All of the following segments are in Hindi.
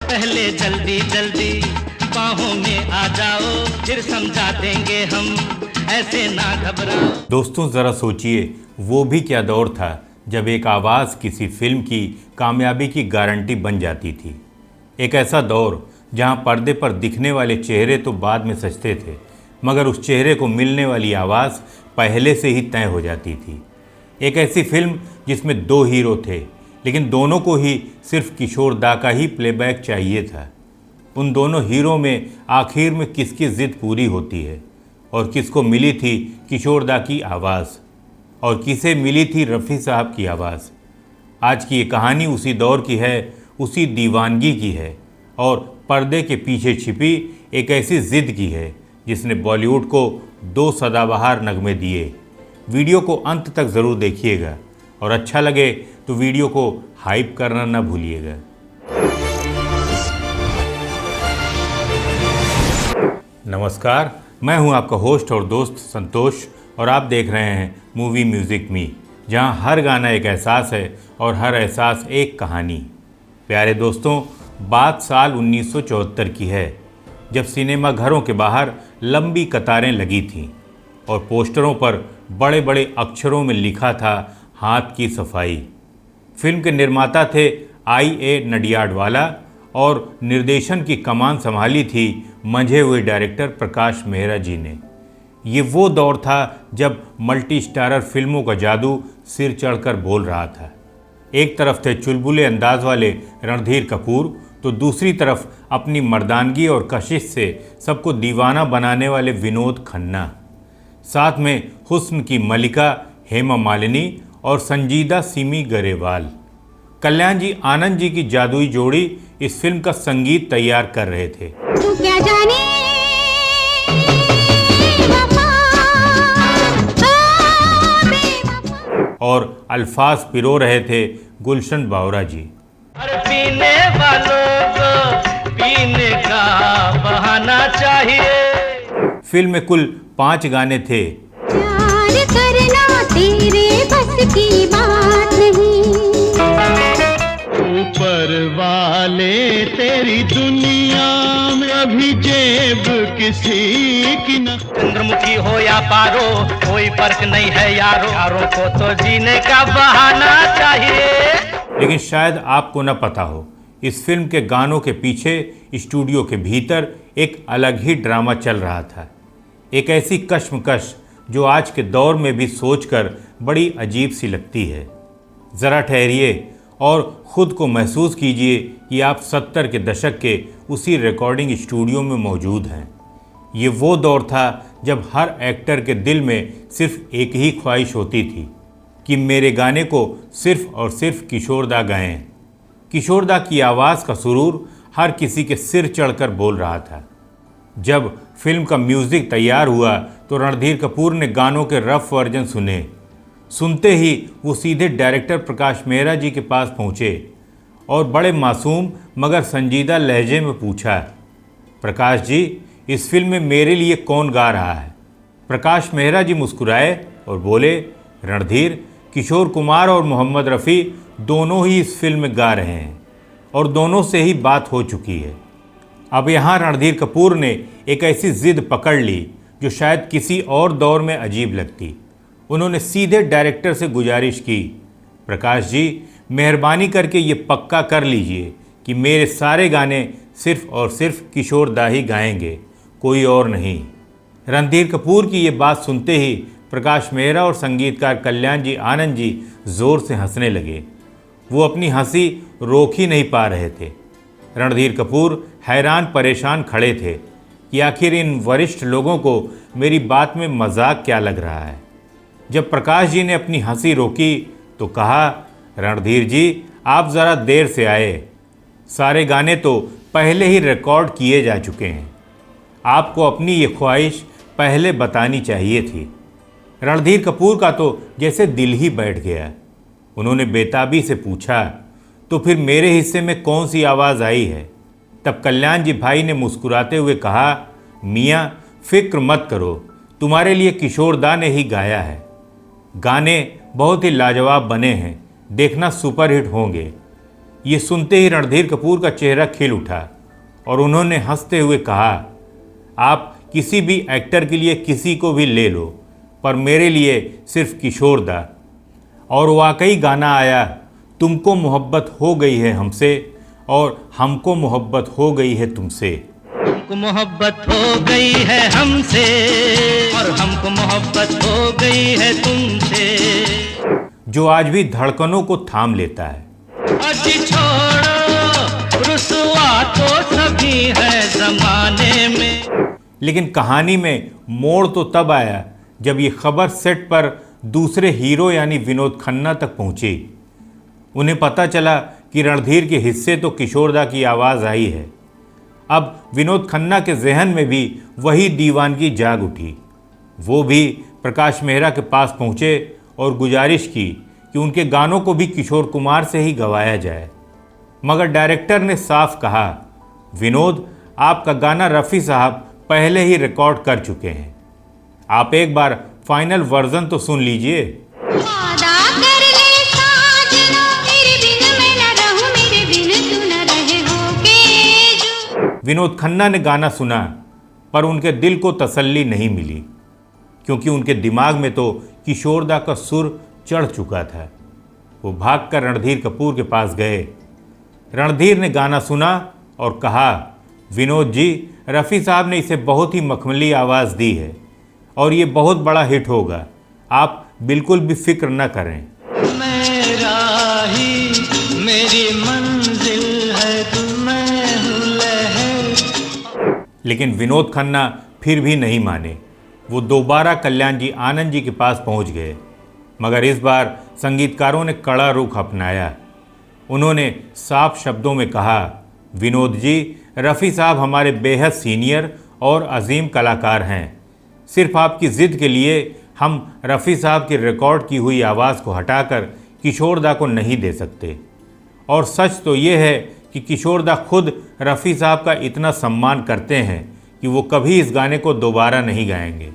पहले जल्दी जल्दी बाहों में आ जाओ, फिर समझा देंगे हम, ऐसे ना घबराओ। दोस्तों ज़रा सोचिए, वो भी क्या दौर था जब एक आवाज़ किसी फिल्म की कामयाबी की गारंटी बन जाती थी। एक ऐसा दौर जहां पर्दे पर दिखने वाले चेहरे तो बाद में सजते थे, मगर उस चेहरे को मिलने वाली आवाज़ पहले से ही तय हो जाती थी। एक ऐसी फिल्म जिसमें दो हीरो थे, लेकिन दोनों को ही सिर्फ किशोर दा का ही प्लेबैक चाहिए था। उन दोनों हीरो में आखिर में किसकी ज़िद पूरी होती है, और किसको मिली थी किशोर दा की आवाज़ और किसे मिली थी रफ़ी साहब की आवाज़। आज की ये कहानी उसी दौर की है, उसी दीवानगी की है, और पर्दे के पीछे छिपी एक ऐसी ज़िद की है जिसने बॉलीवुड को 2 सदाबहार नगमे दिए। वीडियो को अंत तक ज़रूर देखिएगा, और अच्छा लगे तो वीडियो को हाइप करना ना भूलिएगा। नमस्कार, मैं हूं आपका होस्ट और दोस्त संतोष, और आप देख रहे हैं मूवी म्यूज़िक मी, जहां हर गाना एक एहसास है और हर एहसास एक कहानी। प्यारे दोस्तों, बात साल 1974 की है, जब सिनेमा घरों के बाहर लंबी कतारें लगी थीं और पोस्टरों पर बड़े बड़े अक्षरों में लिखा था हाथ की सफाई। फिल्म के निर्माता थे I.A. नडियाडवाला और निर्देशन की कमान संभाली थी मंझे हुए डायरेक्टर प्रकाश मेहरा जी ने। ये वो दौर था जब मल्टी स्टारर फिल्मों का जादू सिर चढ़कर बोल रहा था। एक तरफ थे चुलबुले अंदाज वाले रणधीर कपूर, तो दूसरी तरफ अपनी मर्दानगी और कशिश से सबको दीवाना बनाने वाले विनोद खन्ना। साथ में हुस्न की मलिका हेमा मालिनी और संजीदा सिमी गरेवाल। कल्याण जी आनंद जी की जादुई जोड़ी इस फिल्म का संगीत तैयार कर रहे थे। तू क्या जाने और अल्फाज पिरो रहे थे गुलशन बावरा जी। अरे पीने वालों को पीने का बहाना चाहिए। फिल्म में कुल 5 गाने थे। प्यार करना तेरे बस की बात नहीं, ऊपर वाले तेरी दुनिया में अभी जेब किसी की न। चंद्रमुखी हो या पारो कोई फर्क नहीं है यारो, यारों को तो जीने का बहाना चाहिए। लेकिन शायद आपको न पता हो, इस फिल्म के गानों के पीछे स्टूडियो के भीतर एक अलग ही ड्रामा चल रहा था। एक ऐसी कश्मकश जो आज के दौर में भी सोचकर बड़ी अजीब सी लगती है। ज़रा ठहरिए और ख़ुद को महसूस कीजिए कि आप 70 के दशक के उसी रिकॉर्डिंग स्टूडियो में मौजूद हैं। ये वो दौर था जब हर एक्टर के दिल में सिर्फ एक ही ख्वाहिश होती थी कि मेरे गाने को सिर्फ और सिर्फ किशोर दा गाएं। किशोर दा की आवाज़ का सुरूर हर किसी के सिर चढ़कर बोल रहा था। जब फिल्म का म्यूज़िक तैयार हुआ तो रणधीर कपूर ने गानों के रफ वर्जन सुने। सुनते ही वो सीधे डायरेक्टर प्रकाश मेहरा जी के पास पहुँचे और बड़े मासूम मगर संजीदा लहजे में पूछा, प्रकाश जी, इस फिल्म में मेरे लिए कौन गा रहा है? प्रकाश मेहरा जी मुस्कुराए और बोले, रणधीर, किशोर कुमार और मोहम्मद रफ़ी दोनों ही इस फिल्म में गा रहे हैं और दोनों से ही बात हो चुकी है। अब यहाँ रणधीर कपूर ने एक ऐसी ज़िद पकड़ ली जो शायद किसी और दौर में अजीब लगती। उन्होंने सीधे डायरेक्टर से गुजारिश की, प्रकाश जी, मेहरबानी करके ये पक्का कर लीजिए कि मेरे सारे गाने सिर्फ और सिर्फ किशोर दा ही गाएंगे, कोई और नहीं। रणधीर कपूर की ये बात सुनते ही प्रकाश मेहरा और संगीतकार कल्याण जी आनंद जी ज़ोर से हंसने लगे। वो अपनी हंसी रोक ही नहीं पा रहे थे। रणधीर कपूर हैरान परेशान खड़े थे कि आखिर इन वरिष्ठ लोगों को मेरी बात में मजाक क्या लग रहा है। जब प्रकाश जी ने अपनी हंसी रोकी तो कहा, रणधीर जी, आप ज़रा देर से आए। सारे गाने तो पहले ही रिकॉर्ड किए जा चुके हैं। आपको अपनी ये ख्वाहिश पहले बतानी चाहिए थी। रणधीर कपूर का तो जैसे दिल ही बैठ गया। उन्होंने बेताबी से पूछा, तो फिर मेरे हिस्से में कौन सी आवाज़ आई है? तब कल्याण जी भाई ने मुस्कुराते हुए कहा, मियाँ, फिक्र मत करो, तुम्हारे लिए किशोर दा ने ही गाया है। गाने बहुत ही लाजवाब बने हैं, देखना सुपरहिट होंगे। ये सुनते ही रणधीर कपूर का चेहरा खिल उठा और उन्होंने हंसते हुए कहा, आप किसी भी एक्टर के लिए किसी को भी ले लो, पर मेरे लिए सिर्फ किशोर दा। और वाकई गाना आया, तुमको मोहब्बत हो गई है हमसे और हमको मोहब्बत हो गई है तुमसे। हमको मोहब्बत हो गई है हमसे और हमको मोहब्बत हो गई है तुमसे, जो आज भी धड़कनों को थाम लेता है। अजी छोड़ो रुसवा तो सभी है जमाने में। लेकिन कहानी में मोड़ तो तब आया जब ये खबर सेट पर दूसरे हीरो यानी विनोद खन्ना तक पहुंची। उन्हें पता चला कि रणधीर के हिस्से तो किशोर दा की आवाज़ आई है। अब विनोद खन्ना के जहन में भी वही दीवानगी जाग उठी। वो भी प्रकाश मेहरा के पास पहुँचे और गुजारिश की कि उनके गानों को भी किशोर कुमार से ही गवाया जाए। मगर डायरेक्टर ने साफ कहा, विनोद, आपका गाना रफ़ी साहब पहले ही रिकॉर्ड कर चुके हैं, आप एक बार फाइनल वर्जन तो सुन लीजिए। वादा कर ले साजना, तेरे बिन मैं न रहूं, मेरे बिन तू न रहे होके जो। विनोद खन्ना ने गाना सुना, पर उनके दिल को तसल्ली नहीं मिली, क्योंकि उनके दिमाग में तो किशोर दा का सुर चढ़ चुका था। वो भागकर रणधीर कपूर के पास गए। रणधीर ने गाना सुना और कहा, विनोद जी, रफ़ी साहब ने इसे बहुत ही मखमली आवाज़ दी है और ये बहुत बड़ा हिट होगा, आप बिल्कुल भी फिक्र न करें। मेरा ही मेरी मंजिल है, तू मैं हूँ लहर। लेकिन विनोद खन्ना फिर भी नहीं माने। वो दोबारा कल्याण जी आनंद जी के पास पहुंच गए, मगर इस बार संगीतकारों ने कड़ा रुख अपनाया। उन्होंने साफ शब्दों में कहा, विनोद जी, रफ़ी साहब हमारे बेहद सीनियर और अजीम कलाकार हैं। सिर्फ आपकी ज़िद के लिए हम रफ़ी साहब की रिकॉर्ड की हुई आवाज़ को हटाकर किशोर दा को नहीं दे सकते। और सच तो ये है कि किशोर दा खुद रफ़ी साहब का इतना सम्मान करते हैं कि वो कभी इस गाने को दोबारा नहीं गाएंगे।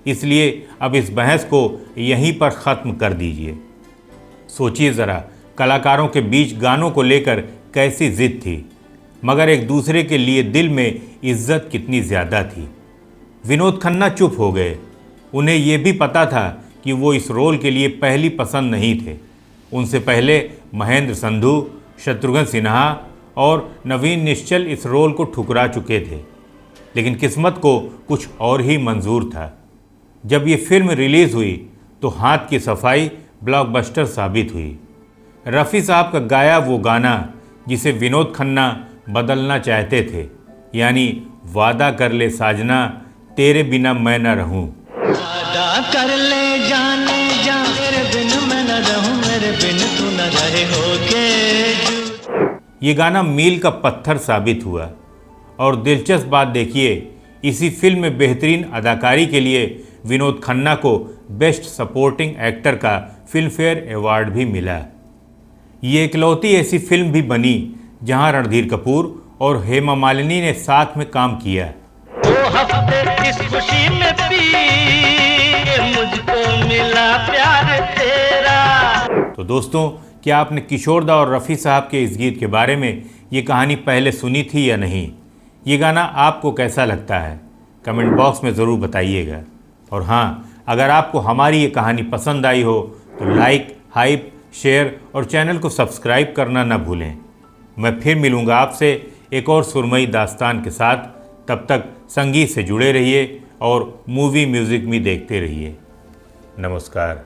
इसलिए अब इस बहस को यहीं पर ख़त्म कर दीजिए। सोचिए ज़रा, कलाकारों के बीच गानों को लेकर कैसी ज़िद थी, मगर एक दूसरे के लिए दिल में इज्जत कितनी ज़्यादा थी। विनोद खन्ना चुप हो गए। उन्हें ये भी पता था कि वो इस रोल के लिए पहली पसंद नहीं थे। उनसे पहले महेंद्र संधू, शत्रुघ्न सिन्हा और नवीन निश्चल इस रोल को ठुकरा चुके थे, लेकिन किस्मत को कुछ और ही मंजूर था। जब ये फिल्म रिलीज़ हुई तो हाथ की सफाई ब्लॉकबस्टर साबित हुई। रफ़ी साहब का गाया वो गाना जिसे विनोद खन्ना बदलना चाहते थे, यानी वादा कर ले साजना, तेरे बिना मैं न रहूं। वादा कर ले जाने जा, तेरे बिन मैं न रहूं, मेरे बिन तू न रहे होके। ये गाना मील का पत्थर साबित हुआ। और दिलचस्प बात देखिए, इसी फिल्म में बेहतरीन अदाकारी के लिए विनोद खन्ना को बेस्ट सपोर्टिंग एक्टर का फिल्म फेयर अवार्ड भी मिला। ये इकलौती ऐसी फिल्म भी बनी जहां रणधीर कपूर और हेमा मालिनी ने साथ में काम किया। 2 हफ्ते इस खुशी में पी, मुझको मिला प्यार तेरा। तो दोस्तों, क्या आपने किशोर दा और रफ़ी साहब के इस गीत के बारे में ये कहानी पहले सुनी थी या नहीं? ये गाना आपको कैसा लगता है? कमेंट बॉक्स में ज़रूर बताइएगा। और हाँ, अगर आपको हमारी ये कहानी पसंद आई हो तो लाइक, हाइप, शेयर और चैनल को सब्सक्राइब करना ना भूलें। मैं फिर मिलूँगा आपसे एक और सुरमई दास्तान के साथ। तब तक संगीत से जुड़े रहिए और मूवी म्यूज़िक भी देखते रहिए। नमस्कार।